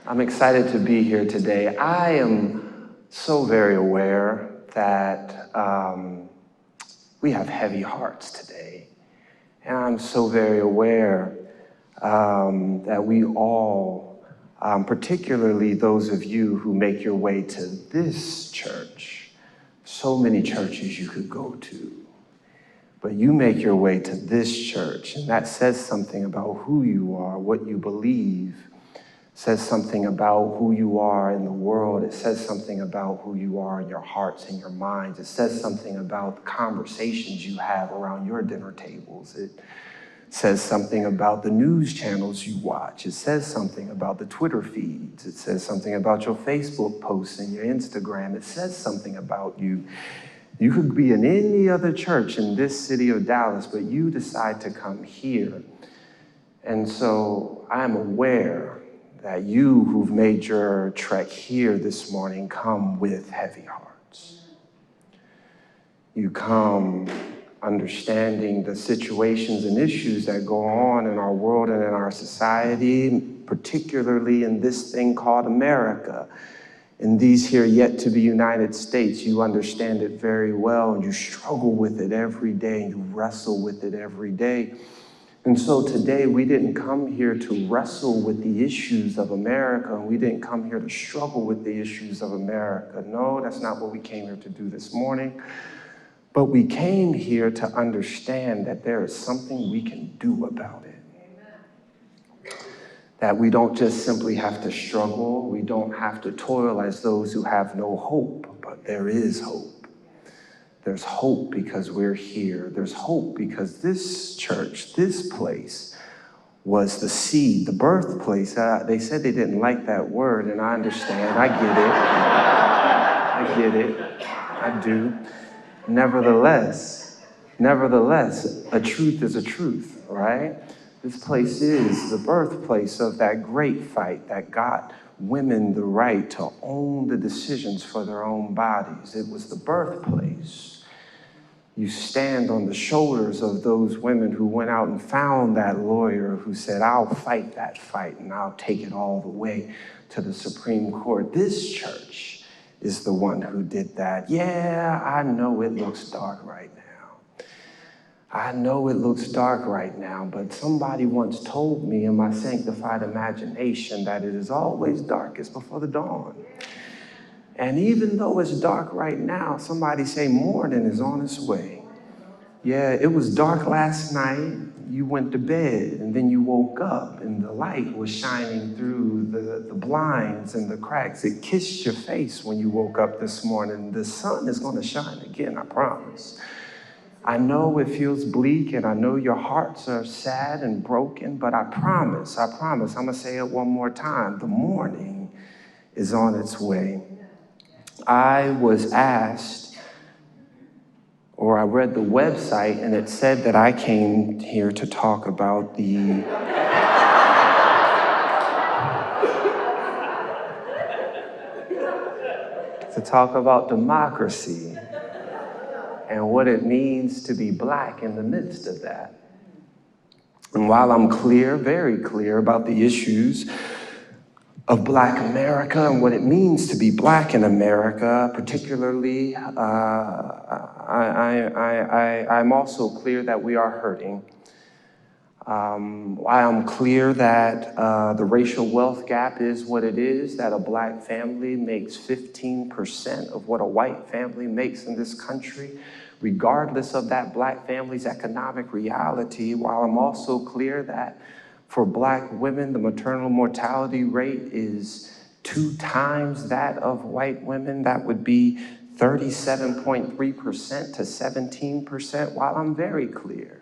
I'm excited to be here today. I am so very aware that we have heavy hearts today. And I'm so very aware that we all, particularly those of you who make your way to this church, so many churches you could go to, but you make your way to this church, and that says something about who you are, what you believe. Says something about who you are in the world. It says something about who you are in your hearts and your minds. It says something about the conversations you have around your dinner tables. It says something about the news channels you watch. It says something about the Twitter feeds. It says something about your Facebook posts and your Instagram. It says something about you. You could be in any other church in this city of Dallas, but you decide to come here. And so I'm aware that you who've made your trek here this morning come with heavy hearts. You come understanding the situations and issues that go on in our world and in our society, particularly in this thing called America. In these here yet to be United States, you understand it very well, and you struggle with it every day, and you wrestle with it every day. And so today we didn't come here to wrestle with the issues of America, and we didn't come here to struggle with the issues of America. No, that's not what we came here to do this morning. But we came here to understand that there is something we can do about it. Amen. That we don't just simply have to struggle, we don't have to toil as those who have no hope, but there is hope. There's hope because we're here. There's hope because this church, this place, was the seed, the birthplace. They said they didn't like that word, and I understand. I get it. I do. Nevertheless, a truth is a truth, right? This place is the birthplace of that great fight that got women the right to own the decisions for their own bodies. It was the birthplace. You stand on the shoulders of those women who went out and found that lawyer who said, I'll fight that fight and I'll take it all the way to the Supreme Court. This church is the one who did that. Yeah, I know it looks dark right now. I know it looks dark right now, but somebody once told me in my sanctified imagination that it is always darkest before the dawn. And even though it's dark right now, somebody say morning is on its way. Yeah, it was dark last night. You went to bed and then you woke up and the light was shining through the blinds and the cracks. It kissed your face when you woke up this morning. The sun is going to shine again, I promise. I know it feels bleak and I know your hearts are sad and broken, but I promise, I'm going to say it one more time. The morning is on its way. I was asked, or I read the website, and it said that I came here to talk about to talk about democracy and what it means to be black in the midst of that. And while I'm clear, very clear about the issues of Black America and what it means to be Black in America, particularly, I'm also clear that we are hurting. While I'm clear that the racial wealth gap is what it is, that a Black family makes 15% of what a white family makes in this country, regardless of that Black family's economic reality, while I'm also clear that for Black women, the maternal mortality rate is 2 times that of white women. That would be 37.3% to 17%, while I'm very clear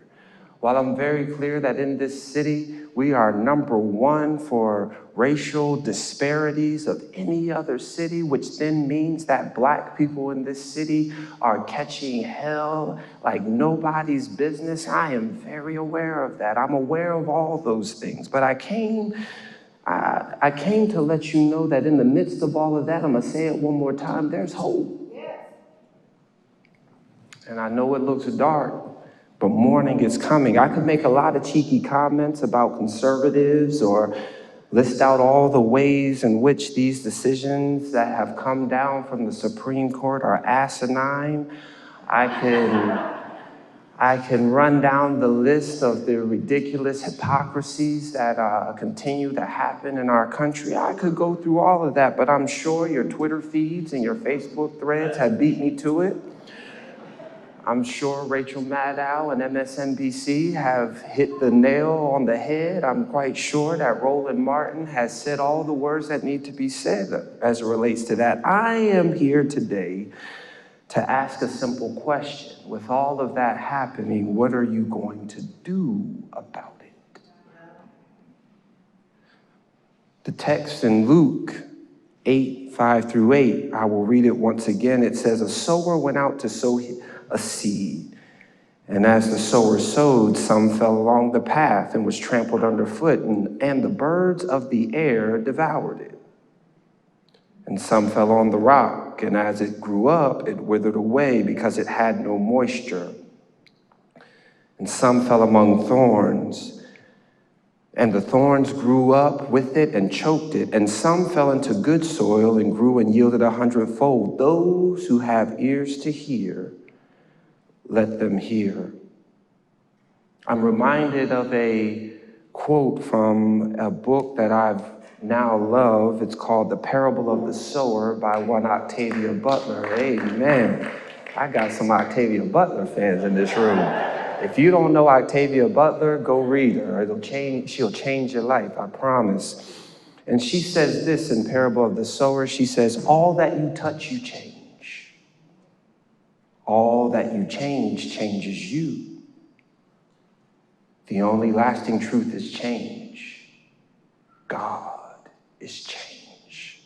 that in this city, we are #1 for racial disparities of any other city, which then means that Black people in this city are catching hell like nobody's business. I am very aware of that. I'm aware of all those things, but I came to let you know that in the midst of all of that, I'm gonna say it one more time, there's hope. And I know it looks dark, but morning is coming. I could make a lot of cheeky comments about conservatives or list out all the ways in which these decisions that have come down from the Supreme Court are asinine. I can run down the list of the ridiculous hypocrisies that continue to happen in our country. I could go through all of that, but I'm sure your Twitter feeds and your Facebook threads have beat me to it. I'm sure Rachel Maddow and MSNBC have hit the nail on the head. I'm quite sure that Roland Martin has said all the words that need to be said as it relates to that. I am here today to ask a simple question. With all of that happening, what are you going to do about it? The text in Luke 8:5-8, I will read it once again. It says, a sower went out to sow a seed. And as the sower sowed, some fell along the path and was trampled underfoot, and the birds of the air devoured it. And some fell on the rock, and as it grew up, it withered away because it had no moisture. And some fell among thorns, and the thorns grew up with it and choked it. And some fell into good soil and grew and yielded 100-fold. Those who have ears to hear, let them hear. I'm reminded of a quote from a book that I've now love. It's called The Parable of the Sower by one Octavia Butler. Amen. I got some Octavia Butler fans in this room. If you don't know Octavia Butler, go read her. She'll change your life, I promise. And she says this in Parable of the Sower. She says, all that you touch, you change. All that you change changes you. The only lasting truth is change. God is change.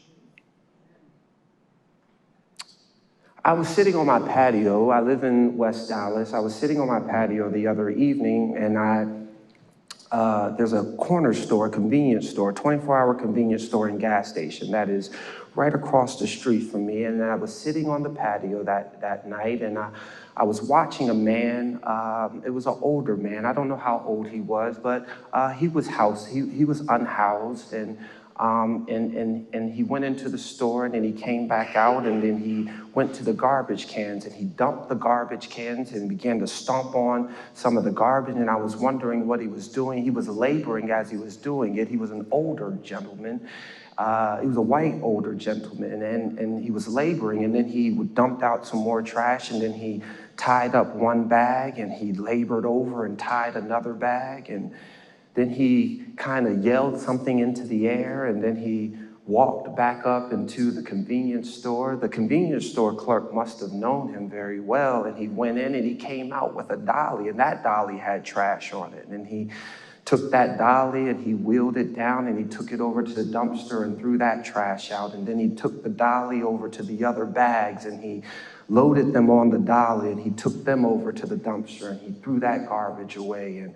I was sitting on my patio. I live in West Dallas. I was sitting on my patio the other evening, and there's a corner store, convenience store, 24-hour convenience store and gas station that is right across the street from me. And I was sitting on the patio that night, and I was watching a man. It was an older man. I don't know how old he was, but he was unhoused, and he went into the store, and then he came back out, and then he went to the garbage cans, and he dumped the garbage cans and began to stomp on some of the garbage. And I was wondering what he was doing. He was laboring as he was doing it. He was an older gentleman. He was a white older gentleman, and he was laboring, and then he dumped out some more trash, and then he tied up one bag, and he labored over and tied another bag, and then he kind of yelled something into the air, and then he walked back up into the convenience store. The convenience store clerk must have known him very well, and he went in and he came out with a dolly, and that dolly had trash on it, and he took that dolly and he wheeled it down, and he took it over to the dumpster and threw that trash out. And then he took the dolly over to the other bags, and he loaded them on the dolly, and he took them over to the dumpster, and he threw that garbage away. And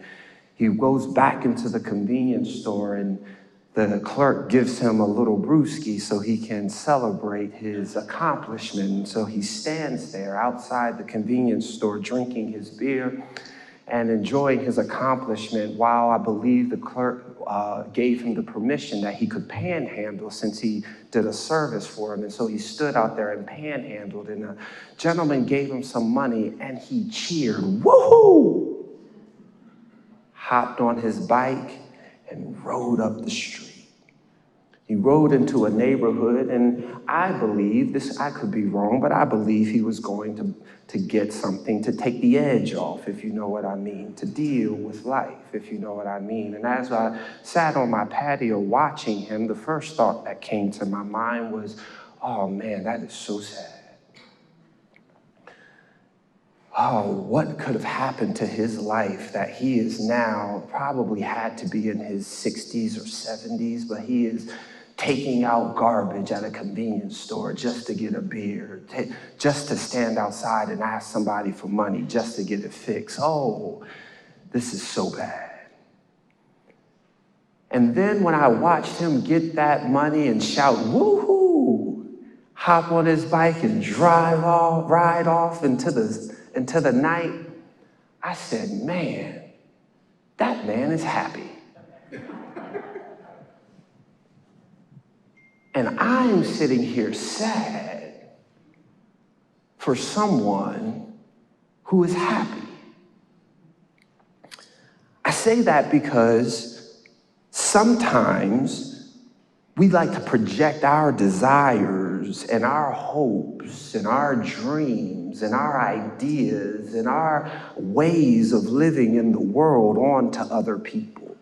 he goes back into the convenience store, and the clerk gives him a little brewski so he can celebrate his accomplishment. And so he stands there outside the convenience store drinking his beer and enjoying his accomplishment, while I believe the clerk gave him the permission that he could panhandle since he did a service for him. And so he stood out there and panhandled, and a gentleman gave him some money, and he cheered, woohoo! Hopped on his bike and rode up the street. He rode into a neighborhood, and I believe, I could be wrong, but I believe he was going to get something to take the edge off, if you know what I mean, to deal with life, if you know what I mean. And as I sat on my patio watching him, the first thought that came to my mind was, oh man, that is so sad. Oh, what could have happened to his life that he is now probably had to be in his 60s or 70s, but he is taking out garbage at a convenience store just to get a beer, just to stand outside and ask somebody for money just to get it fixed. Oh, this is so bad. And then when I watched him get that money and shout, woohoo, hop on his bike and ride off into the night, I said, man, that man is happy. And I'm sitting here sad for someone who is happy. I say that because sometimes we like to project our desires and our hopes and our dreams and our ideas and our ways of living in the world onto other people.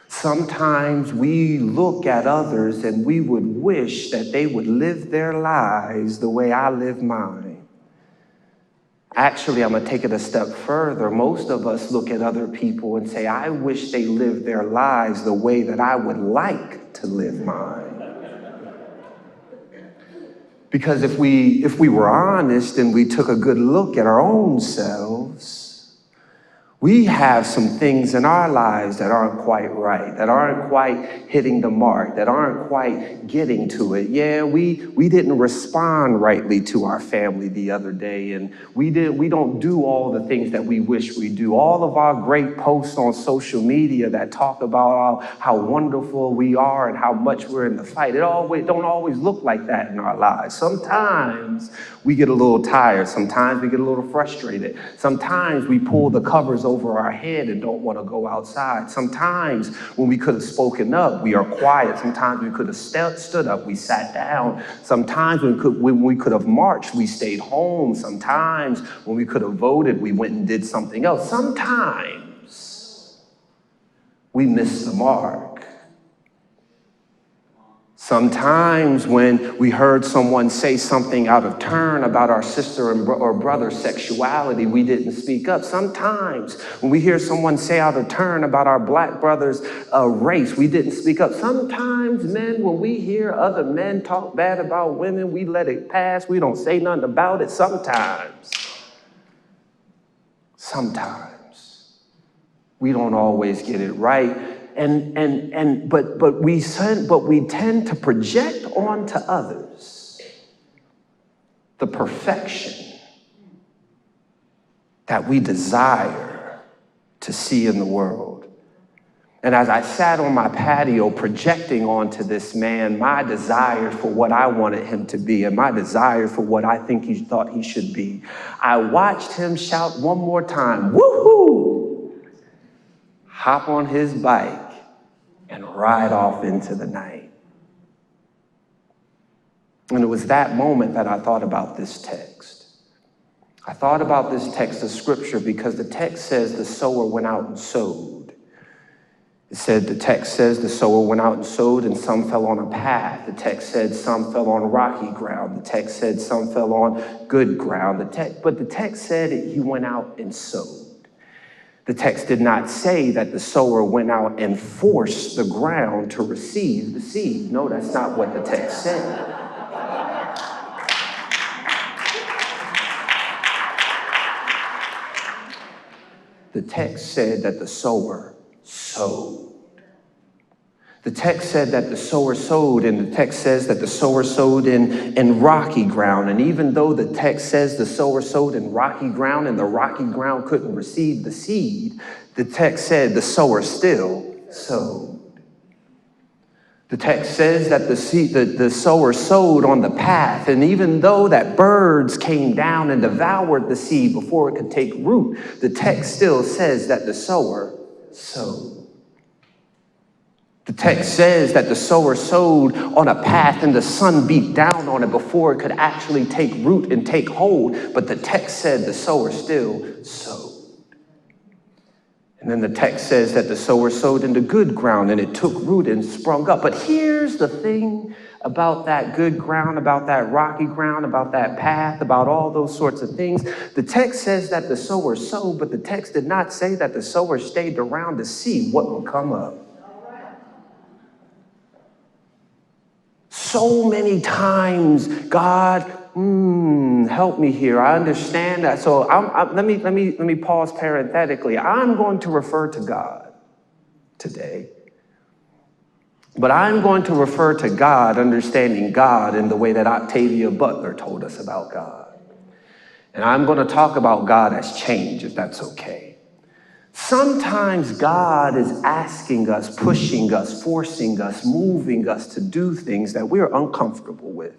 Sometimes we look at others and we would wish that they would live their lives the way I live mine. Actually, I'm going to take it a step further. Most of us look at other people and say, I wish they lived their lives the way that I would like to live mine. Because if we were honest and we took a good look at our own selves, we have some things in our lives that aren't quite right, that aren't quite hitting the mark, that aren't quite getting to it. Yeah, we didn't respond rightly to our family the other day, and we don't do all the things that we wish we do. All of our great posts on social media that talk about how wonderful we are and how much we're in the fight, don't always look like that in our lives. Sometimes we get a little tired. Sometimes we get a little frustrated. Sometimes we pull the covers over our head and don't want to go outside. Sometimes when we could have spoken up, we are quiet. Sometimes we could have stood up, we sat down. Sometimes when we could have marched, we stayed home. Sometimes when we could have voted, we went and did something else. Sometimes we missed the mark. Sometimes when we heard someone say something out of turn about our sister or brother's sexuality, we didn't speak up. Sometimes when we hear someone say out of turn about our black brother's race, we didn't speak up. Sometimes, men, when we hear other men talk bad about women, we let it pass. We don't say nothing about it. Sometimes we don't always get it right. But we tend to project onto others the perfection that we desire to see in the world. And as I sat on my patio projecting onto this man my desire for what I wanted him to be and my desire for what I think he thought he should be, I watched him shout one more time, woohoo! Hop on his bike and ride off into the night. And it was that moment that I thought about this text. I thought about this text of scripture because the text says the sower went out and sowed. The text says the sower went out and sowed and some fell on a path. The text said some fell on rocky ground. The text said some fell on good ground. But the text said he went out and sowed. The text did not say that the sower went out and forced the ground to receive the seed. No, that's not what the text said. The text said that the sower sowed. The text said that the sower sowed, and the text says that the sower sowed in rocky ground. And even though the text says the sower sowed in rocky ground and the rocky ground couldn't receive the seed, the text said the sower still sowed. The text says that the sower sowed on the path, and even though that birds came down and devoured the seed before it could take root, the text still says that the sower sowed. The text says that the sower sowed on a path and the sun beat down on it before it could actually take root and take hold. But the text said the sower still sowed. And then the text says that the sower sowed into good ground and it took root and sprung up. But here's the thing about that good ground, about that rocky ground, about that path, about all those sorts of things. The text says that the sower sowed, but the text did not say that the sower stayed around to see what would come up. So many times, God, help me here. I understand that. So let me pause parenthetically. I'm going to refer to God today, but I'm going to refer to God, understanding God in the way that Octavia Butler told us about God. And I'm going to talk about God as change, if that's okay. Sometimes God is asking us, pushing us, forcing us, moving us to do things that we're uncomfortable with.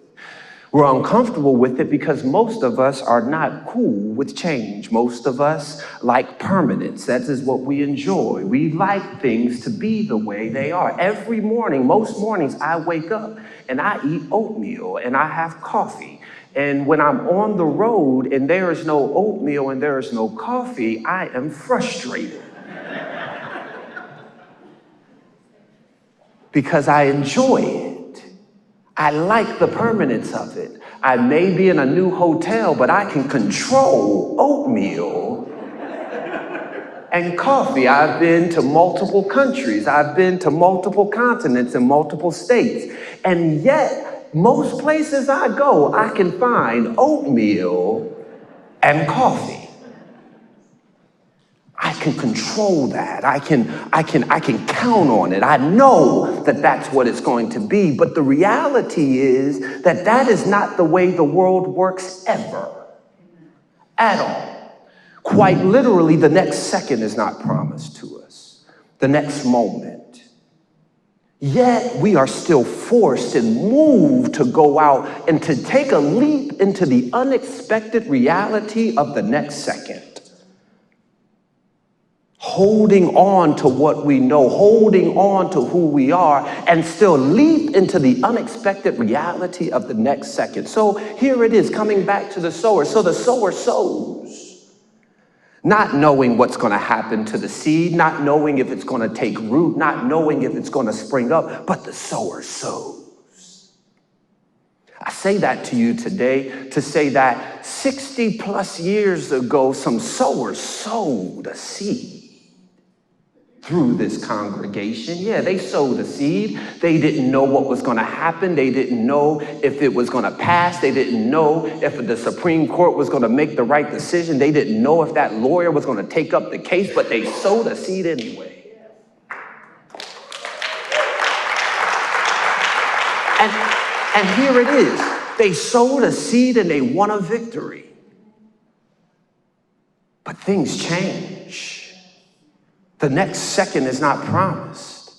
We're uncomfortable with it because most of us are not cool with change. Most of us like permanence. That is what we enjoy. We like things to be the way they are. Every morning, most mornings, I wake up and I eat oatmeal and I have coffee. And when I'm on the road and there is no oatmeal and there is no coffee, I am frustrated. Because I enjoy it. I like the permanence of it. I may be in a new hotel, but I can control oatmeal and coffee. I've been to multiple countries. I've been to multiple continents and multiple states. And yet, most places I go, I can find oatmeal and coffee. I can control that. I can count on it. I know that that's what it's going to be. But the reality is that that is not the way the world works ever. At all. Quite literally, the next second is not promised to us. The next moment. Yet we are still forced and moved to go out and to take a leap into the unexpected reality of the next second. Holding on to what we know, holding on to who we are, and still leap into the unexpected reality of the next second. So here it is, coming back to the sower. So the sower sows, not knowing what's going to happen to the seed, not knowing if it's going to take root, not knowing if it's going to spring up, but the sower sows. I say that to you today to say that 60 plus years ago, some sowers sowed a seed through this congregation. Yeah, they sowed a seed. They didn't know what was going to happen. They didn't know if it was going to pass. They didn't know if the Supreme Court was going to make the right decision. They didn't know if that lawyer was going to take up the case, but they sowed a seed anyway. And here it is. They sowed a seed and they won a victory. But things change. The next second is not promised.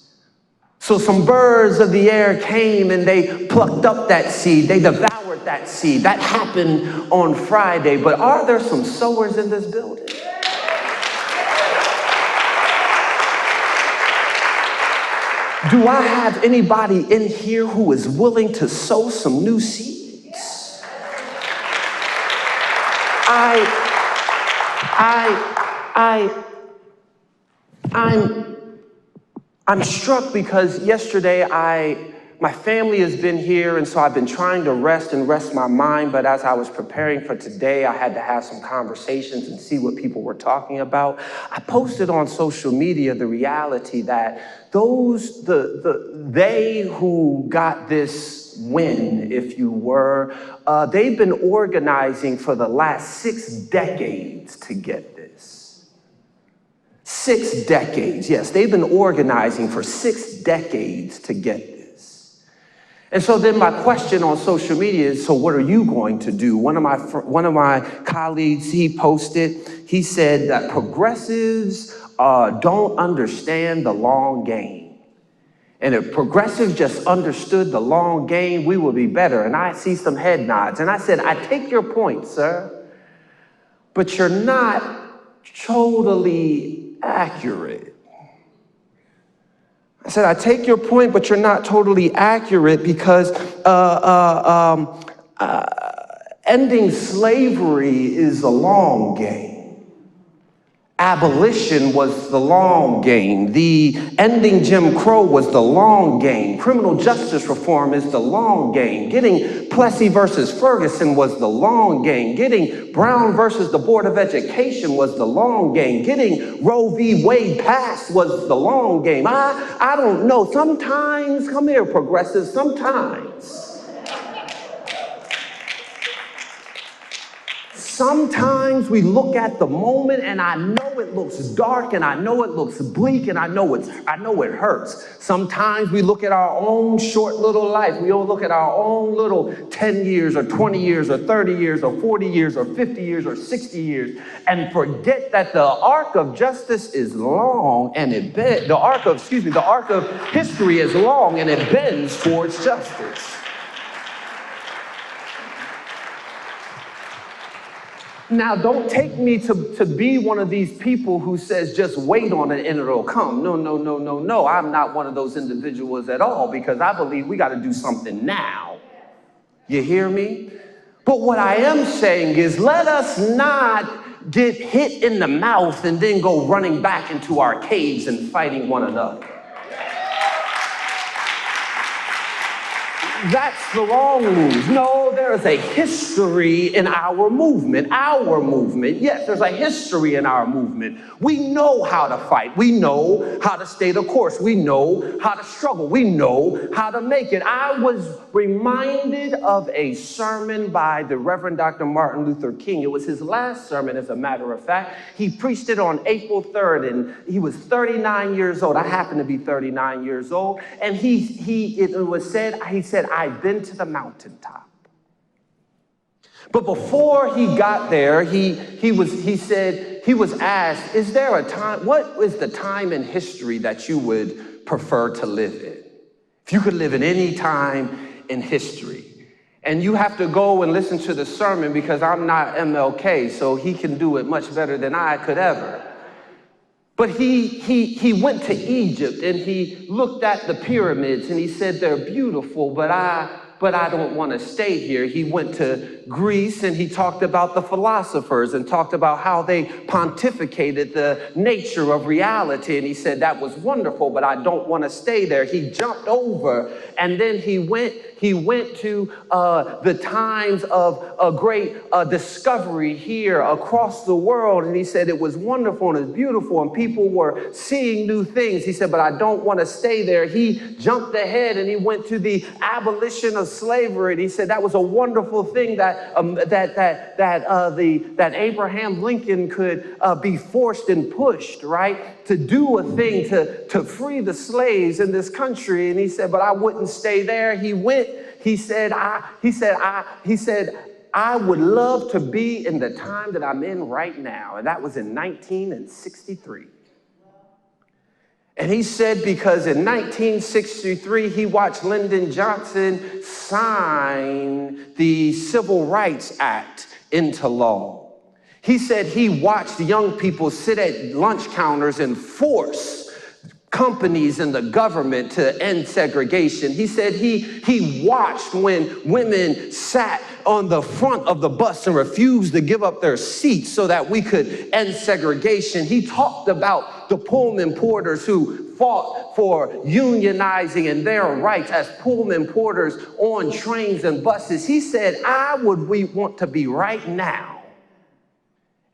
So some birds of the air came and they plucked up that seed. They devoured that seed. That happened on Friday. But are there some sowers in this building? Do I have anybody in here who is willing to sow some new seeds? I'm struck because yesterday my family has been here, and so I've been trying to rest my mind, but as I was preparing for today, I had to have some conversations and see what people were talking about. I posted on social media the reality that they who got this win, if you were, they've been organizing for the last 6 decades to get this. 6 decades, yes, they've been organizing for 6 decades to get this. And so then my question on social media is, so what are you going to do? One of my colleagues, he posted, he said that progressives don't understand the long game. And if progressives just understood the long game, we would be better. And I see some head nods. And I said, I take your point, sir, but you're not totally accurate. I said, I take your point, but you're not totally accurate because ending slavery is a long game. Abolition was the long game. The ending Jim Crow was the long game. Criminal justice reform is the long game. Getting Plessy versus Ferguson was the long game. Getting Brown versus the Board of Education was the long game. Getting Roe v. Wade passed was the long game. I don't know. Sometimes, come here, progressives, sometimes Sometimes we look at the moment and I know it looks dark and I know it looks bleak and I know it hurts. Sometimes we look at our own short little life. We all look at our own little 10 years or 20 years or 30 years or 40 years or 50 years or 60 years and forget that the arc of justice is long and the arc of history is long and it bends towards justice. Now, don't take me to be one of these people who says, just wait on it and it'll come. No. I'm not one of those individuals at all, because I believe we got to do something now. You hear me? But what I am saying is, let us not get hit in the mouth and then go running back into our caves and fighting one another. That's the wrong move. No, there is a history in our movement. Yes, there's a history in our movement. We know how to fight. We know how to stay the course. We know how to struggle. We know how to make it. I was reminded of a sermon by the Reverend Dr. Martin Luther King. It was his last sermon, as a matter of fact. He preached it on April 3rd, and he was 39 years old. I happen to be 39 years old. And he said, I've been to the mountaintop. But before he got there, he was asked, is there a time, what is the time in history that you would prefer to live in? If you could live in any time in history. And you have to go and listen to the sermon, because I'm not MLK, so he can do it much better than I could ever. But he went to Egypt and he looked at the pyramids and he said, they're beautiful, but I don't want to stay here. He went to Greece and he talked about the philosophers and talked about how they pontificated the nature of reality. And he said, that was wonderful, but I don't want to stay there. He jumped over and then he went to the times of a great discovery here across the world. And he said it was wonderful and it was beautiful and people were seeing new things. He said, but I don't want to stay there. He jumped ahead and he went to the abolition of slavery. And he said that was a wonderful thing that Abraham Lincoln could be forced and pushed, right, to do a thing to free the slaves in this country. And he said, but I wouldn't stay there. He said, I would love to be in the time that I'm in right now. And that was in 1963. And he said because in 1963, he watched Lyndon Johnson sign the Civil Rights Act into law. He said he watched young people sit at lunch counters and force companies and the government to end segregation. He said he watched when women sat on the front of the bus and refused to give up their seats so that we could end segregation. He talked about the Pullman porters who fought for unionizing and their rights as Pullman porters on trains and buses. He said, we want to be right now.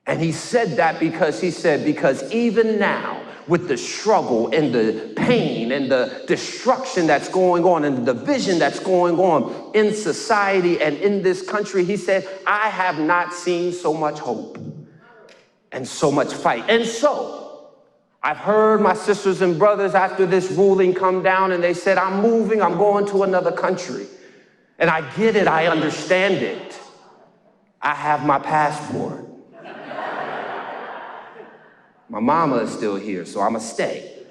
And he said that because even now, with the struggle and the pain and the destruction that's going on and the division that's going on in society and in this country, he said, I have not seen so much hope and so much fight. And so I've heard my sisters and brothers after this ruling come down and they said, I'm moving, I'm going to another country. And I get it, I understand it. I have my passport. My mama is still here, so I'ma stay.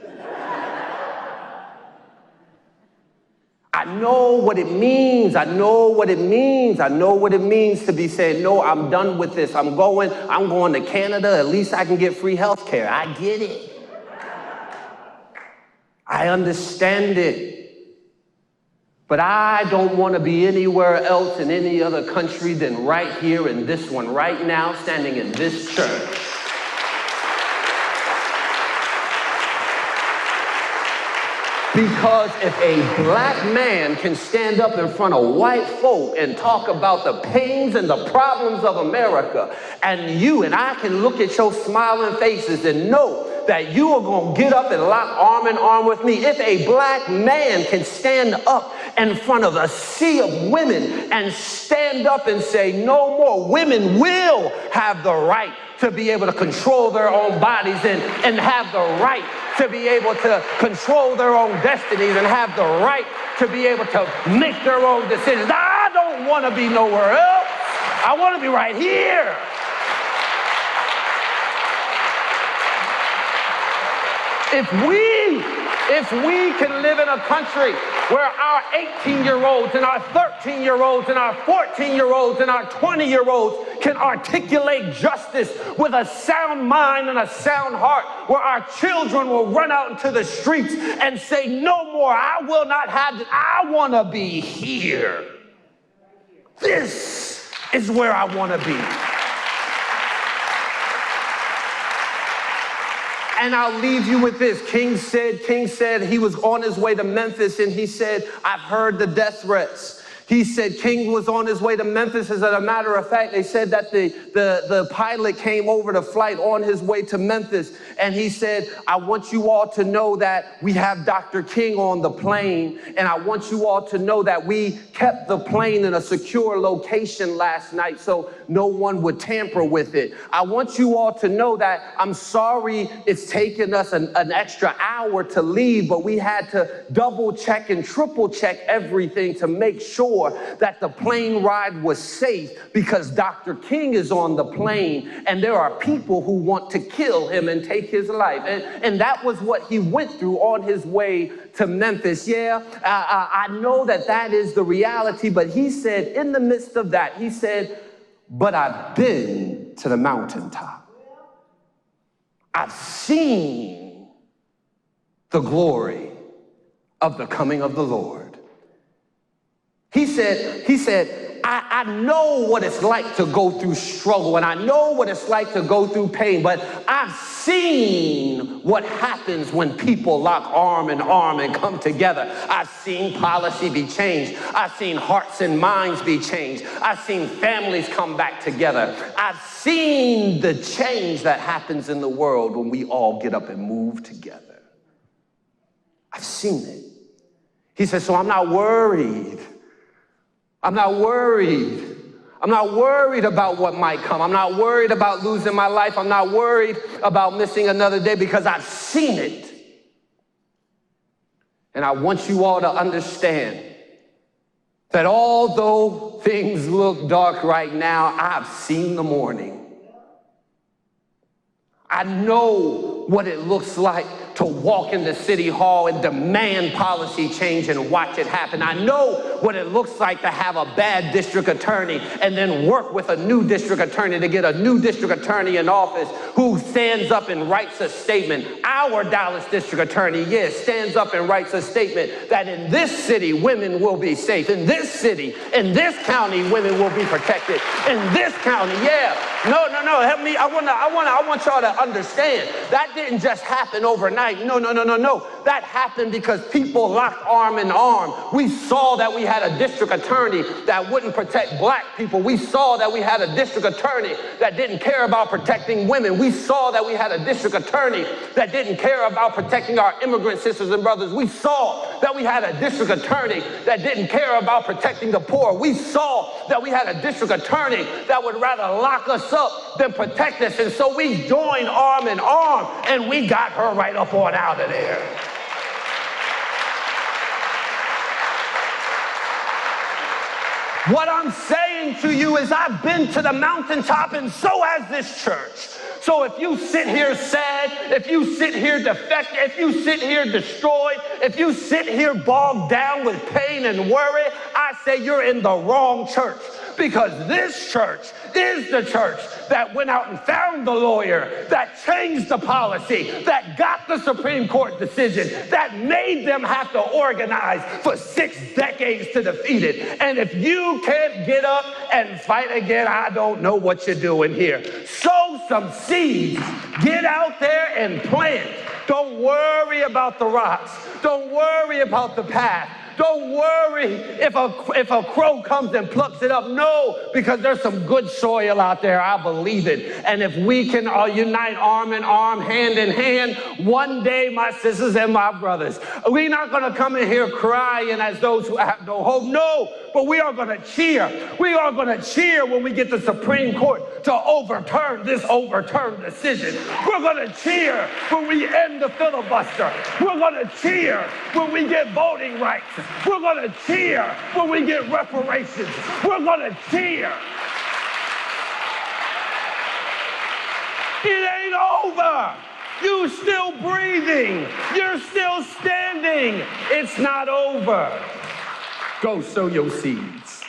I know what it means. I know what it means to be saying, no, I'm done with this. I'm going to Canada. At least I can get free health care. I get it. I understand it. But I don't want to be anywhere else in any other country than right here in this one, right now, standing in this church. Because if a black man can stand up in front of white folk and talk about the pains and the problems of America, and you and I can look at your smiling faces and know that you are going to get up and lock arm in arm with me. If a black man can stand up in front of a sea of women and stand up and say, no more. Women will have the right to be able to control their own bodies and have the right to be able to control their own destinies and have the right to be able to make their own decisions. I don't want to be nowhere else. I want to be right here. If we can live in a country where our 18-year-olds and our 13-year-olds and our 14-year-olds and our 20-year-olds can articulate justice with a sound mind and a sound heart, where our children will run out into the streets and say, no more, I will not have it, I want to be here. This is where I want to be. And I'll leave you with this. King said he was on his way to Memphis, and he said, I've heard the death threats. He said King was on his way to Memphis. As a matter of fact, they said that the pilot came over the flight on his way to Memphis. And he said, I want you all to know that we have Dr. King on the plane. And I want you all to know that we kept the plane in a secure location last night so no one would tamper with it. I want you all to know that I'm sorry it's taken us an extra hour to leave, but we had to double check and triple check everything to make sure that the plane ride was safe, because Dr. King is on the plane and there are people who want to kill him and take his life. And that was what he went through on his way to Memphis. Yeah, I know that is the reality, but he said in the midst of that, he said, but I've been to the mountaintop. I've seen the glory of the coming of the Lord. He said, I know what it's like to go through struggle, and I know what it's like to go through pain, but I've seen what happens when people lock arm in arm and come together. I've seen policy be changed. I've seen hearts and minds be changed. I've seen families come back together. I've seen the change that happens in the world when we all get up and move together. I've seen it. He said, so I'm not worried. I'm not worried. I'm not worried about what might come. I'm not worried about losing my life. I'm not worried about missing another day, because I've seen it. And I want you all to understand that although things look dark right now, I've seen the morning. I know what it looks like to walk into City Hall and demand policy change and watch it happen. I know what it looks like to have a bad district attorney and then work with a new district attorney to get a new district attorney in office who stands up and writes a statement. Our Dallas district attorney, yes, stands up and writes a statement that in this city, women will be safe. In this city, in this county, women will be protected. In this county, yeah. No, help me. I want y'all to understand that didn't just happen overnight. No. That happened because people locked arm in arm. We saw that we had a district attorney that wouldn't protect black people. We saw that we had a district attorney that didn't care about protecting women. We saw that we had a district attorney that didn't care about protecting our immigrant sisters and brothers. We saw that we had a district attorney that didn't care about protecting the poor. We saw that we had a district attorney that would rather lock us up than protect us. And so we joined arm in arm and we got her right up on out of there. What I'm saying to you is I've been to the mountaintop, and so has this church. So if you sit here sad, if you sit here defected, if you sit here destroyed, if you sit here bogged down with pain and worry, I say you're in the wrong church. Because this church is the church that went out and found the lawyer, that changed the policy, that got the Supreme Court decision, that made them have to organize for 6 decades to defeat it. And if you can't get up and fight again, I don't know what you're doing here. Sow some seeds. Get out there and plant. Don't worry about the rocks. Don't worry about the path. Don't worry if a crow comes and plucks it up. No, because there's some good soil out there. I believe it. And if we can unite arm in arm, hand in hand, one day, my sisters and my brothers, we're not going to come in here crying as those who have no hope. No, but we are going to cheer. We are going to cheer when we get the Supreme Court to overturn this overturned decision. We're going to cheer when we end the filibuster. We're going to cheer when we get voting rights. We're going to cheer when we get reparations. We're going to cheer. It ain't over. You're still breathing. You're still standing. It's not over. Go sow your seeds.